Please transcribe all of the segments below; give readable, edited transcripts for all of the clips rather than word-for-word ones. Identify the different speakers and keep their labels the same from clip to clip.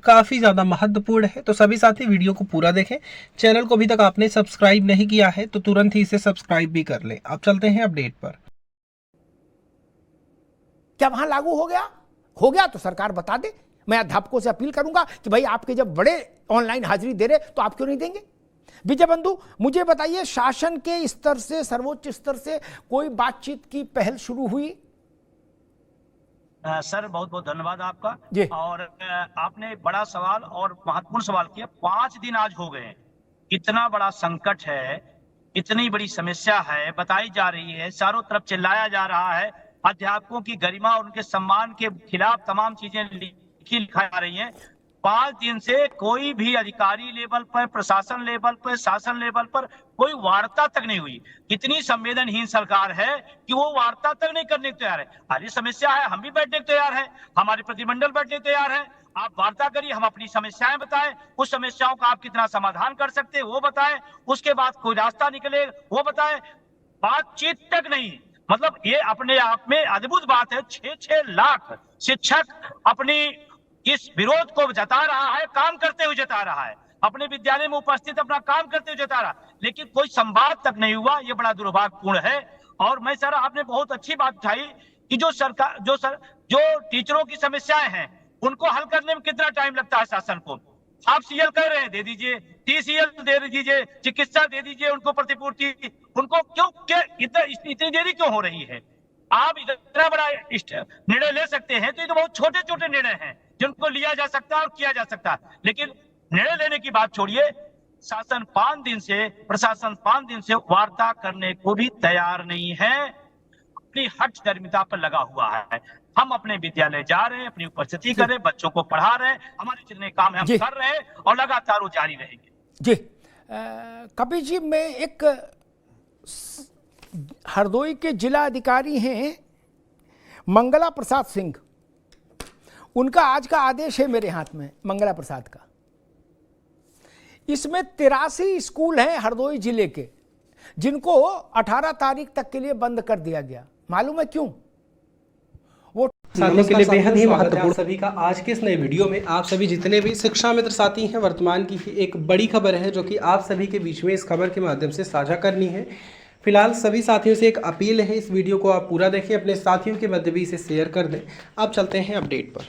Speaker 1: काफी ज्यादा महत्वपूर्ण है। तो सभी साथी वीडियो को पूरा देखें। चैनल को अभी तक आपने सब्सक्राइब नहीं किया है तो तुरंत ही इसे सब्सक्राइब भी कर लें। अब चलते हैं अपडेट पर।
Speaker 2: क्या वहां लागू हो गया तो सरकार बता दे। मैं अध्यापकों से अपील करूंगा कि भाई आपके जब बड़े ऑनलाइन हाजिरी दे रहे तो आप क्यों नहीं देंगे। विजय बंधु, मुझे बताइए, शासन के स्तर से, सर्वोच्च स्तर से कोई बातचीत की पहल शुरू हुई?
Speaker 3: सर बहुत बहुत धन्यवाद आपका।
Speaker 2: जी।
Speaker 3: और आपने बड़ा सवाल और महत्वपूर्ण सवाल किया। 5 दिन आज हो गए। इतना बड़ा संकट है, इतनी बड़ी समस्या है, बताई जा रही है, चारों तरफ चिल्लाया जा रहा है। अध्यापकों की गरिमा और उनके सम्मान के खिलाफ तमाम चीजें लिखाई जा रही हैं। 5 दिन से कोई भी अधिकारी लेवल पर, प्रशासन लेवल पर, शासन लेवल पर कोई वार्ता तक नहीं हुई। इतनी संवेदनहीन सरकार है कि वो वार्ता तक नहीं करने को तैयार है। अरे समस्या है, हम भी बैठने को तैयार है, हमारे प्रतिनिधिमंडल बैठने को तैयार है। आप वार्ता करिए, हम अपनी समस्याएं बताएं, उस समस्याओं का आप कितना समाधान कर सकते हैं वो बताएं, उसके बाद कोई रास्ता निकले वो बताएं। बातचीत तक नहीं। मतलब ये अपने आप में अद्भुत बात है। 6-6 लाख शिक्षक अपनी इस विरोध को जता रहा है, काम करते हुए जता रहा है, अपने विद्यालय में उपस्थित अपना काम करते हुए जता रहा, लेकिन कोई संवाद तक नहीं हुआ। ये बड़ा दुर्भाग्यपूर्ण है। और मैं सर, आपने बहुत अच्छी बात उठाई कि जो टीचरों की समस्याएं हैं उनको हल करने में कितना टाइम लगता है शासन को। आप सीएल कह रहे हैं दे दीजिए, टीसीएल दे दीजिए, चिकित्सा दे दीजिए, उनको प्रतिपूर्ति, उनको क्यों इतनी देरी क्यों हो रही है। आप इतना बड़ा निर्णय ले सकते हैं तो ये तो बहुत छोटे छोटे निर्णय हैं जिनको लिया जा सकता है और किया जा सकता है। लेकिन निर्णय लेने की बात छोड़िए, शासन 5 दिन से, प्रशासन 5 दिन से वार्ता करने को भी तैयार नहीं है, अपनी हठधर्मिता पर लगा हुआ है। हम अपने विद्यालय जा रहे हैं, अपनी उपस्थिति कर रहे हैं, बच्चों को पढ़ा रहे हैं, हमारे जितने काम है हम कर रहे हैं और लगातार वो जारी रहेंगे।
Speaker 2: जी। कपिल जी, मैं एक हरदोई के जिला अधिकारी हैं मंगला प्रसाद सिंह, उनका आज का आदेश है मेरे हाथ में, मंगला प्रसाद का। इसमें 83 स्कूल हैं हरदोई जिले के जिनको 18 तारीख तक के लिए बंद कर दिया गया। मालूम है क्यों? वो
Speaker 1: साथियों के लिए बेहद ही महत्वपूर्ण सभी का आज के इस नए वीडियो में। आप सभी जितने भी शिक्षा मित्र साथी हैं, वर्तमान की एक बड़ी खबर है जो कि आप सभी के बीच में इस खबर के माध्यम से साझा करनी है। फिलहाल सभी साथियों से एक अपील है, इस वीडियो को आप पूरा देखें, अपने साथियों के मध्य भी इसे शेयर कर दें। अब चलते हैं अपडेट पर।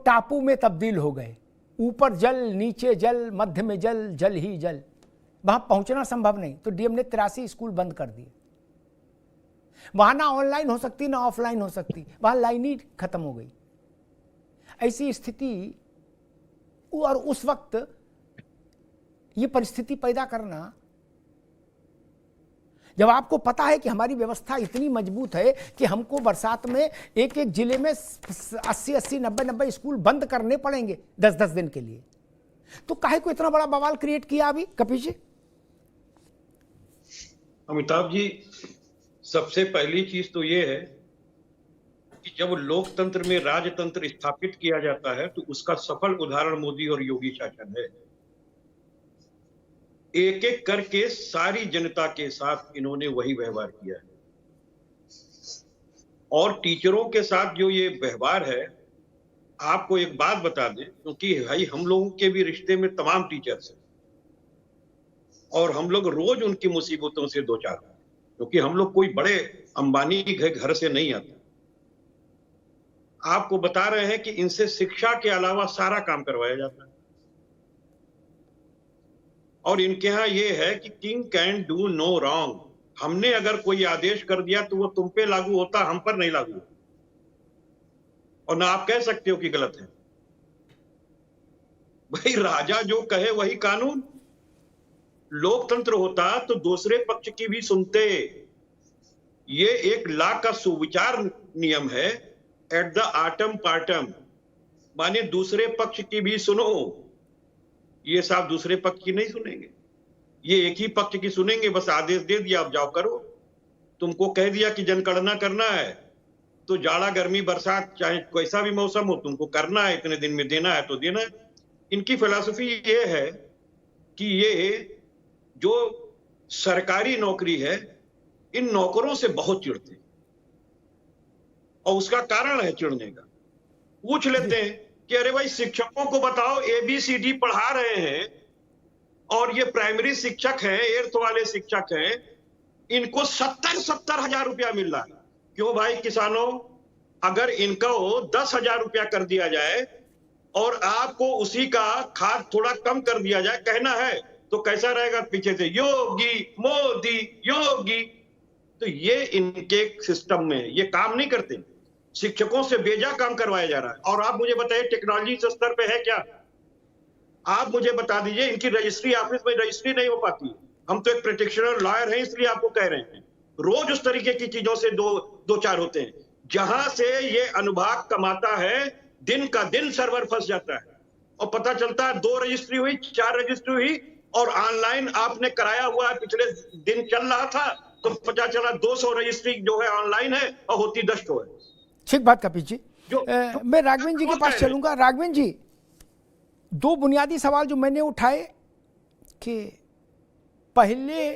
Speaker 2: टापू में तब्दील हो गए, ऊपर जल, नीचे जल, मध्य में जल, जल ही जल, वहां पहुंचना संभव नहीं। तो डीएम ने 83 स्कूल बंद कर दिए। वहां ना ऑनलाइन हो सकती ना ऑफलाइन हो सकती, वहां लाइन ही खत्म हो गई। ऐसी स्थिति, और उस वक्त ये परिस्थिति पैदा करना, जब आपको पता है कि हमारी व्यवस्था इतनी मजबूत है कि हमको बरसात में एक एक जिले में 80-80, 90-90 स्कूल बंद करने पड़ेंगे 10-10 दिन के लिए, तो काहे को इतना बड़ा बवाल क्रिएट किया अभी कपिल जी?
Speaker 4: अमिताभ जी, सबसे पहली चीज तो ये है कि जब लोकतंत्र में राजतंत्र स्थापित किया जाता है तो उसका सफल उदाहरण मोदी और योगी शासन है। एक एक करके सारी जनता के साथ इन्होंने वही व्यवहार किया है। और टीचरों के साथ जो ये व्यवहार है, आपको एक बात बता दें, क्योंकि भाई हम लोगों के भी रिश्ते में तमाम टीचर्स हैं और हम लोग रोज उनकी मुसीबतों से दो चार, क्योंकि हम लोग कोई बड़े अंबानी के घर से नहीं आते। आपको बता रहे हैं कि इनसे शिक्षा के अलावा सारा काम करवाया जाता है। और इनके यहां ये है कि king can do no wrong. हमने अगर कोई आदेश कर दिया तो वो तुम पे लागू होता, हम पर नहीं लागू होता। और ना आप कह सकते हो कि गलत है। भाई राजा जो कहे वही कानून। लोकतंत्र होता तो दूसरे पक्ष की भी सुनते। ये एक लाख का सुविचार नियम है, एट द आटम पार्टम, माने दूसरे पक्ष की भी सुनो। ये साहब दूसरे पक्ष की नहीं सुनेंगे, ये एक ही पक्ष की सुनेंगे। बस आदेश दे दिया, आप जाओ करो। तुमको कह दिया कि जनगणना करना है तो जाड़ा गर्मी बरसात चाहे कैसा भी मौसम हो तुमको करना है, इतने दिन में देना है तो देना है। इनकी फिलॉसफी ये है कि ये जो सरकारी नौकरी है, इन नौकरों से बहुत चिढ़ते हैं और उसका कारण है चिढ़ने का। पूछ लेते हैं कि अरे भाई शिक्षकों को बताओ ABCD पढ़ा रहे हैं और ये प्राइमरी शिक्षक हैं, 8th वाले शिक्षक हैं, इनको 70 हजार रुपया मिल रहा है। क्यों भाई किसानों, अगर इनको 10,000 रुपया कर दिया जाए और आपको उसी का खाद थोड़ा कम कर दिया जाए, कहना है तो कैसा रहेगा पीछे से योगी मोदी योगी। तो ये इनके सिस्टम में ये काम नहीं करते, शिक्षकों से बेजा काम करवाया जा रहा है। और आप मुझे बताइए टेक्नोलॉजी इस स्तर पे है क्या? आप मुझे बता दीजिए, इनकी रजिस्ट्री ऑफिस में रजिस्ट्री नहीं हो पाती। हम तो एक प्रैक्टिशनर लॉयर हैं इसलिए आपको कह रहे हैं, रोज उस तरीके की चीजों से दो चार होते हैं। जहां से ये अनुभाग कमाता है, दिन का दिन सर्वर फंस जाता है और पता चलता है 2 रजिस्ट्री हुई, 4 रजिस्ट्री हुई और ऑनलाइन आपने कराया हुआ पिछले दिन चल रहा था तो पता चला 200 रजिस्ट्री जो है ऑनलाइन है और होती 10 है।
Speaker 2: ठीक बात कपिल जी। मैं राघवेंद्र जी के पास चलूंगा। राघवेंद्र जी, 2 बुनियादी सवाल जो मैंने उठाए कि पहले